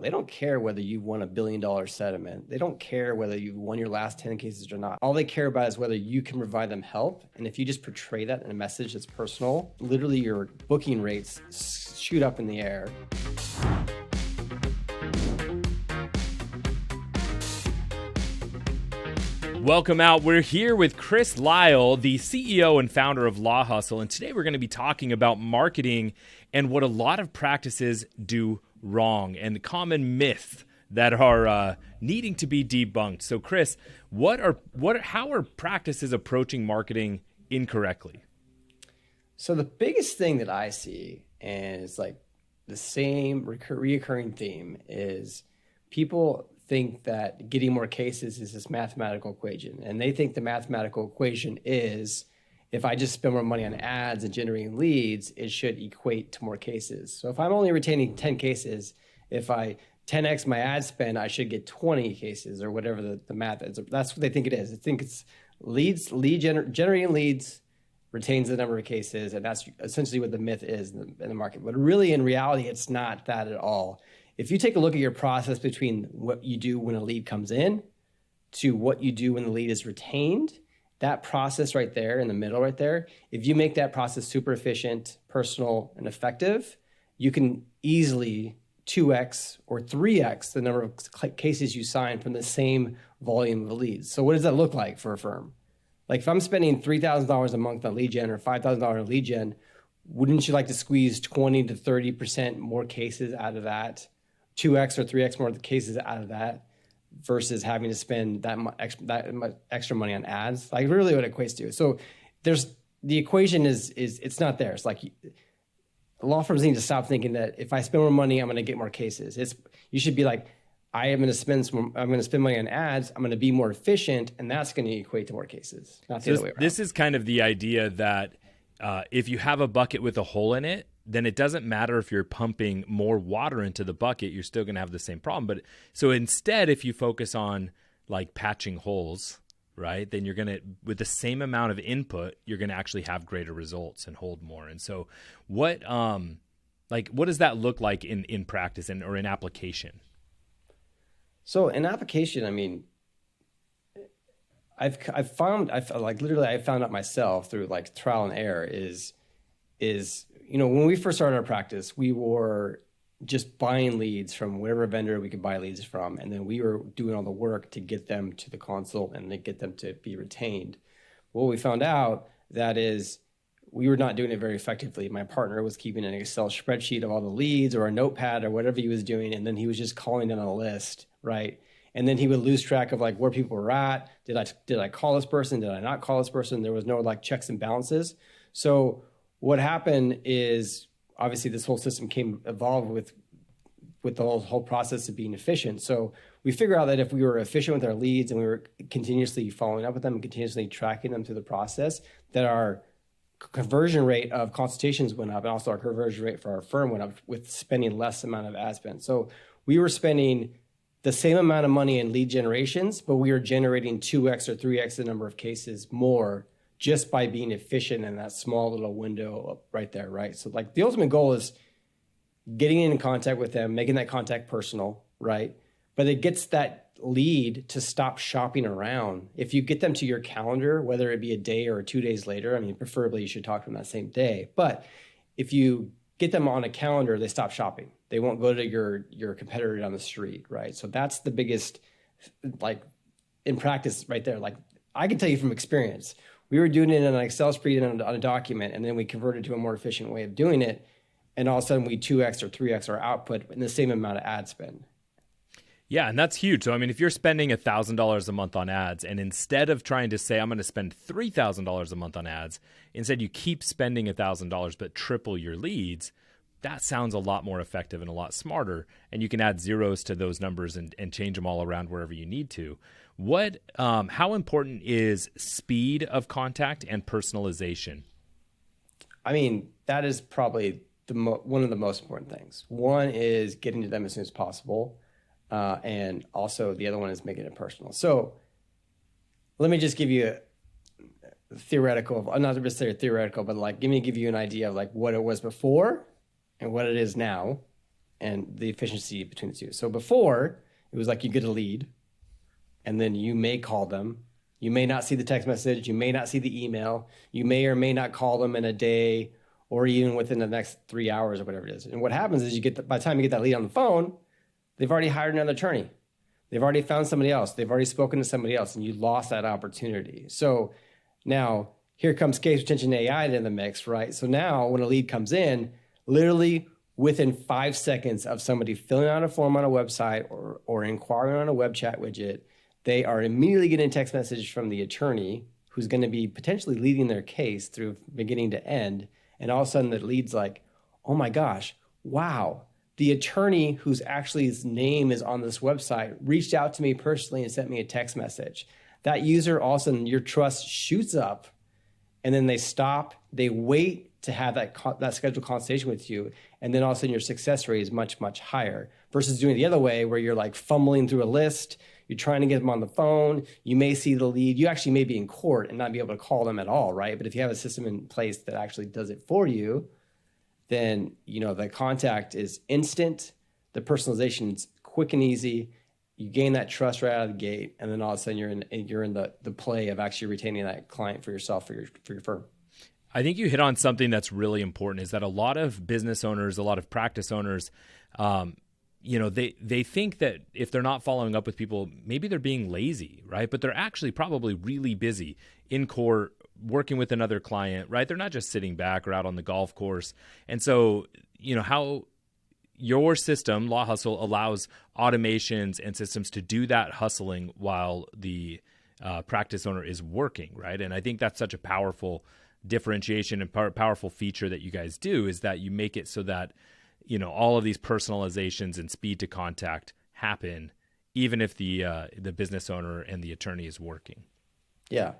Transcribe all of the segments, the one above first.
They don't care whether you've won $1 billion settlement. They don't care whether you've won your last 10 cases or not. All they care about is whether you can provide them help. And if you just portray that in a message that's personal, literally your booking rates shoot up in the air. Welcome out. We're here with Chris Lyle, the CEO and founder of Law Hustle. And today we're going to be talking about marketing and what a lot of practices do wrong and common myths that are needing to be debunked. So Chris, how are practices approaching marketing incorrectly? So the biggest thing that I see, and it's like the same reoccurring theme, is people think that getting more cases is this mathematical equation. And they think the mathematical equation is, if I just spend more money on ads and generating leads, it should equate to more cases. So if I'm only retaining 10 cases, if I 10x my ad spend, I should get 20 cases or whatever the math is. That's what they think it is. They think it's generating leads retains the number of cases, and that's essentially what the myth is in the market. But really, in reality, it's not that at all. If you take a look at your process between what you do when a lead comes in to what you do when the lead is retained, that process right there in the middle right there, if you make that process super efficient, personal, and effective, you can easily 2x or 3x the number of cases you sign from the same volume of leads. So what does that look like for a firm? Like if I'm spending $3,000 a month on lead gen or $5,000 on lead gen, wouldn't you like to squeeze 20 to 30% more cases out of that? 2x or 3x more cases out of that versus having to spend that much extra money on ads, like really what it equates to. So the equation is it's not there. It's like law firms need to stop thinking that if I spend more money, I'm going to get more cases. You should be like, I'm going to spend money on ads. I'm going to be more efficient, and that's going to equate to more cases. Not the other way around. This is kind of the idea that if you have a bucket with a hole in it, then it doesn't matter if you're pumping more water into the bucket, you're still going to have the same problem. But so instead, if you focus on like patching holes, right, then you're going to, with the same amount of input, you're going to actually have greater results and hold more. And so what does that look like in practice or in application? So in application, I mean, I found out myself through like trial and error is when we first started our practice, we were just buying leads from whatever vendor we could buy leads from. And then we were doing all the work to get them to the consult and to get them to be retained. What we found out that is we were not doing it very effectively. My partner was keeping an Excel spreadsheet of all the leads or a notepad or whatever he was doing. And then he was just calling them on a list, right? And then he would lose track of like where people were at. Did I call this person? Did I not call this person? There was no like checks and balances. So what happened is obviously this whole system evolved with the whole process of being efficient. So we figured out that if we were efficient with our leads and we were continuously following up with them and continuously tracking them through the process, that our conversion rate of consultations went up, and also our conversion rate for our firm went up with spending less amount of ad spend. So we were spending the same amount of money in lead generations, but we were generating 2x or 3x the number of cases more just by being efficient in that small little window right there, right? So like the ultimate goal is getting in contact with them, making that contact personal, right? But it gets that lead to stop shopping around. If you get them to your calendar, whether it be a day or 2 days later, I mean, preferably you should talk to them that same day. But if you get them on a calendar, they stop shopping. They won't go to your competitor down the street, right? So that's the biggest, like in practice right there. Like I can tell you from experience, we were doing it in an Excel spreadsheet on a document, and then we converted to a more efficient way of doing it. And all of a sudden we 2x or 3x our output in the same amount of ad spend. Yeah, and that's huge. So, I mean, if you're spending $1,000 a month on ads, and instead of trying to say, I'm going to spend $3,000 a month on ads, instead you keep spending $1,000 but triple your leads, that sounds a lot more effective and a lot smarter. And you can add zeros to those numbers and change them all around wherever you need to. How important is speed of contact and personalization? I mean, that is probably one of the most important things. One is getting to them as soon as possible. And also the other one is making it personal. So let me just give you a theoretical, not theoretical, but like give you an idea of like what it was before and what it is now. and the efficiency between the two. So before, it was like you get a lead, and then you may call them. You may not see the text message. You may not see the email. You may or may not call them in a day or even within the next 3 hours or whatever it is. And what happens is by the time you get that lead on the phone, they've already hired another attorney. They've already found somebody else. They've already spoken to somebody else, and you lost that opportunity. So now here comes case retention AI in the mix, right? So now when a lead comes in, literally within 5 seconds of somebody filling out a form on a website or inquiring on a web chat widget, they are immediately getting a text message from the attorney who's going to be potentially leading their case through beginning to end. And all of a sudden the lead's like, oh my gosh, wow. The attorney whose actually his name is on this website reached out to me personally and sent me a text message. That user, all of a sudden your trust shoots up, and then they stop, they wait to have that scheduled consultation with you. And then all of a sudden your success rate is much, much higher versus doing it the other way where you're like fumbling through a list. You're trying to get them on the phone. You may see the lead. You actually may be in court and not be able to call them at all, right? But if you have a system in place that actually does it for you, then the contact is instant. The personalization is quick and easy. You gain that trust right out of the gate, and then all of a sudden you're in the play of actually retaining that client for yourself, for your firm. I think you hit on something that's really important, is that a lot of business owners, a lot of practice owners, they think that if they're not following up with people, maybe they're being lazy, right? But they're actually probably really busy in court, working with another client, right? They're not just sitting back or out on the golf course. And so, how your system, Law Hustle, allows automations and systems to do that hustling while the practice owner is working, right? And I think that's such a powerful differentiation and powerful feature that you guys do, is that you make it so that all of these personalizations and speed to contact happen, even if the business owner and the attorney is working. Yeah.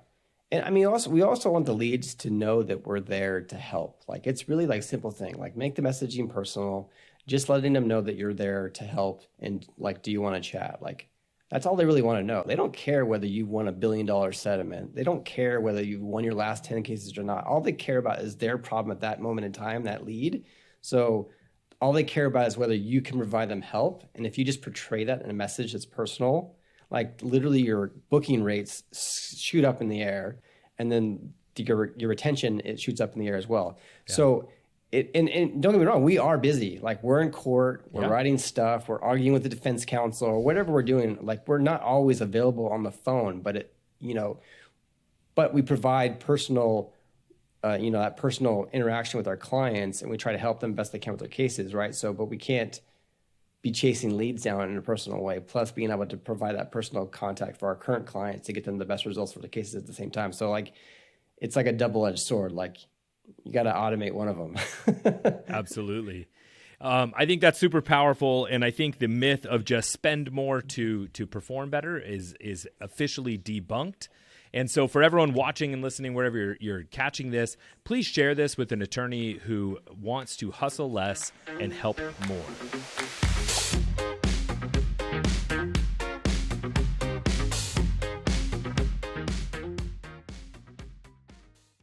And I mean, we also want the leads to know that we're there to help. Like, it's really like simple thing, like make the messaging personal, just letting them know that you're there to help. And like, do you want to chat? Like, that's all they really want to know. They don't care whether you won $1 billion settlement. They don't care whether you won your last 10 cases or not. All they care about is their problem at that moment in time, that lead. So all they care about is whether you can provide them help. And if you just portray that in a message that's personal, like literally your booking rates shoot up in the air, and then your retention, it shoots up in the air as well. Yeah. So and don't get me wrong, we are busy. Like, we're in court, we're writing stuff, we're arguing with the defense counsel or whatever we're doing. Like, we're not always available on the phone, but but we provide personal, that personal interaction with our clients, and we try to help them best they can with their cases, right? So, but we can't be chasing leads down in a personal way, plus being able to provide that personal contact for our current clients to get them the best results for the cases at the same time. So like, it's like a double-edged sword. Like, you got to automate one of them. Absolutely. I think that's super powerful. And I think the myth of just spend more to perform better is officially debunked. And so for everyone watching and listening, wherever you're catching this, please share this with an attorney who wants to hustle less and help more.